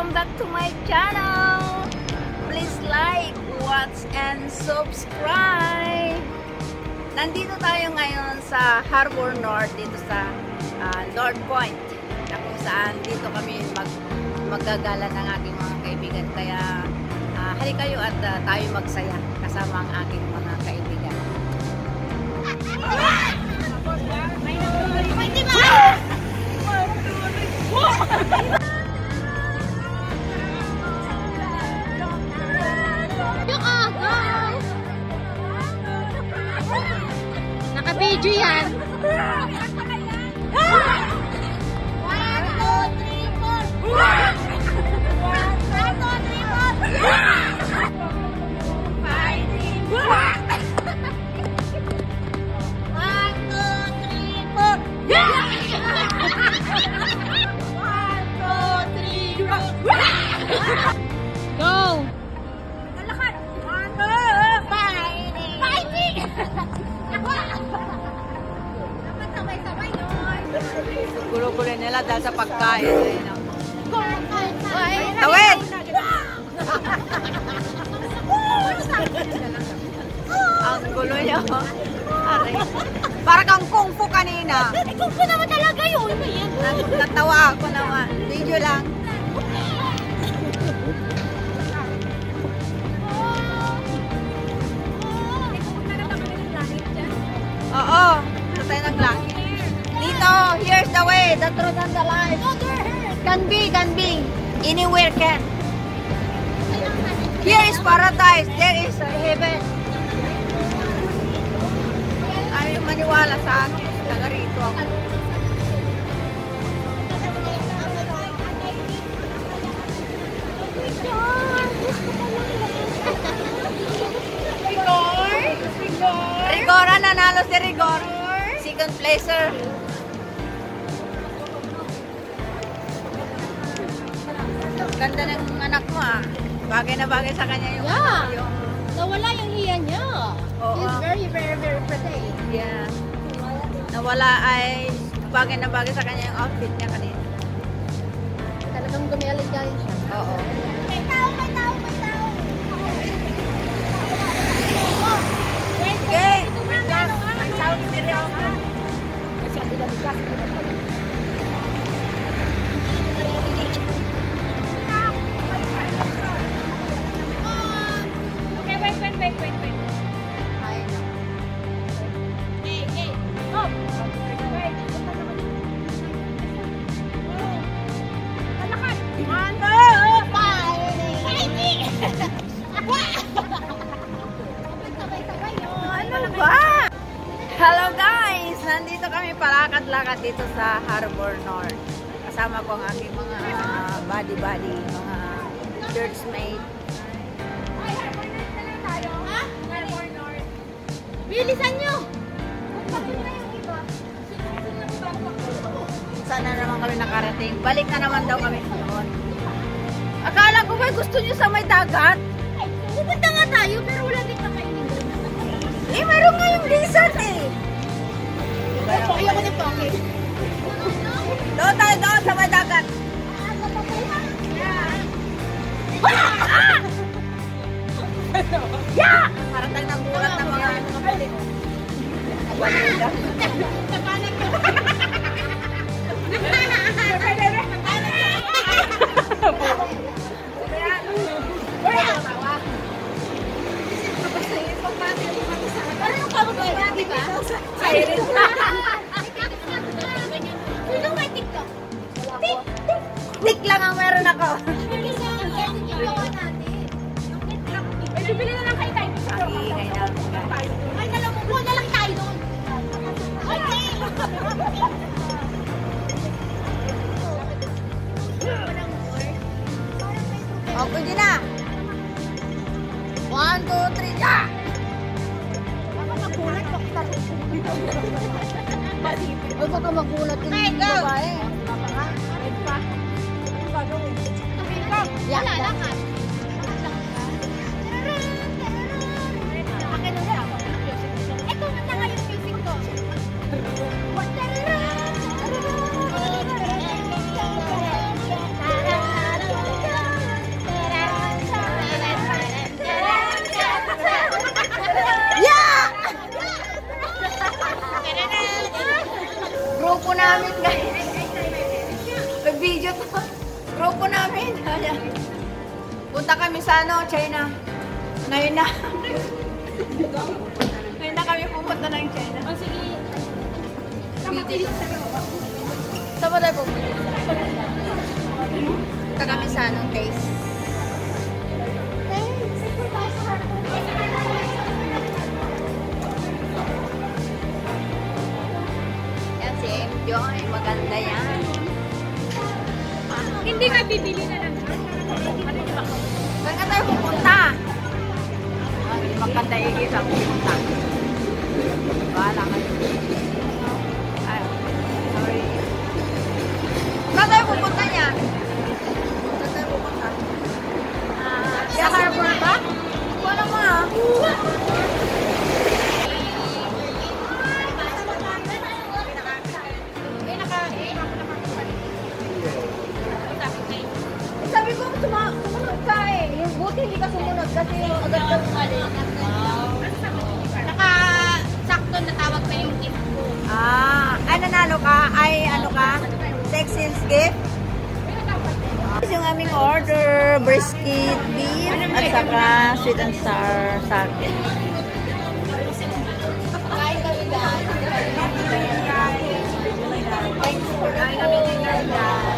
welcome back to my channel. Please like, watch, and subscribe. Nandito tayo ngayon sa Harbor North, dito sa North Point, na kung saan dito kami maggagala ng aking mga kaibigan. Kaya halika kayo at tayo magsaya kasama ang aking mga kaibigan. Naka-video yan. 1, 2, 3, 4. Go! Lakad! 1, 2, fighting! Dapat sabay-sabay yun. Gulo-gulo nila dahil sa pagkain. Tawid! Ang gulo niya. Aray. Parang kang kung fu kanina. Kung fu naman talaga yun. Natawa ako naman. Video lang. Oo. Ito tayo ng langit. Dito, here's the way. The truth and the life. Can be. Anywhere can. Here is paradise. There is heaven. Ayaw maniwala sa akin. Taga rito ako. Rigor, nanalo si Rigor. Second placer. Ganda ng anak mo ah. Bagay na bagay sa kanya yung yung Nawala yung hiya niya. Oo. He's very, very, very pretty. yeah. Nawala ay bagay na bagay sa kanya yung outfit niya kanina. Talagang gumialig-galing siya. Oo. May tao! Okay. Wait. Hey. Oh! Wait. Kalakad! 1, 2, fighting! Sabay-sabay yun. Ano ba? Hello guys! Nandito kami palakad-lakad dito sa Harbor North. Kasama ko ang aking mga buddy-buddy, mga churchmate. Bilisan nyo! Sana naman kami nakarating. Balik na naman daw kami doon. Akala ko ba gusto nyo sa may dagat? Pupunta nga tayo pero wala din kakainin. Eh, meron nga yung desert eh. Ayaw ko ng pocket. Doon tayo doon sa may dagat. Yeah! Parang tayo nagulat ng mga kapatid. Napanag ka. Parang pagod na, di ba? Sino may TikTok? Tik lang ang meron ako. Bibili na lang kayo tayo. Ay, nalamubuan na lang tayo doon. Okay. O, pwede na. 1, 2, 3, yeah! Baka magulat ko kita. Huwag baka magulat yung Okay, go! babae. Wala lang ka. Ito na nga yung music ko. video to. Grupo namin. Ayan. Punta kami sa ano, China. Ngayon na. Ngayon na kami pupunta ng China. Oh, sige. Saan ba tayo pupunta? Punta kami sa anong taste. Yan si Joy. Maganda yan. Hindi ka bibili na lang. Saan ka tayo pupunta? Hindi maganda ikita pupunta. Bahala kayo. Ay, sorry. Saan tayo pupunta niya? Saan tayo pupunta? Sa harbor ba? Wala mo ah. Sabi ko, sumunod ka eh. Yung buti hindi ka sumunod kasi agad ka umalis. Naka-sakto na tawag pa yung gift ko. Ay nanalo ka? Ay ano ka? Texas gift? Yung aming order, brisket beef at saka sweet and sour sa akin. Kain kami guys. Thanks for the food.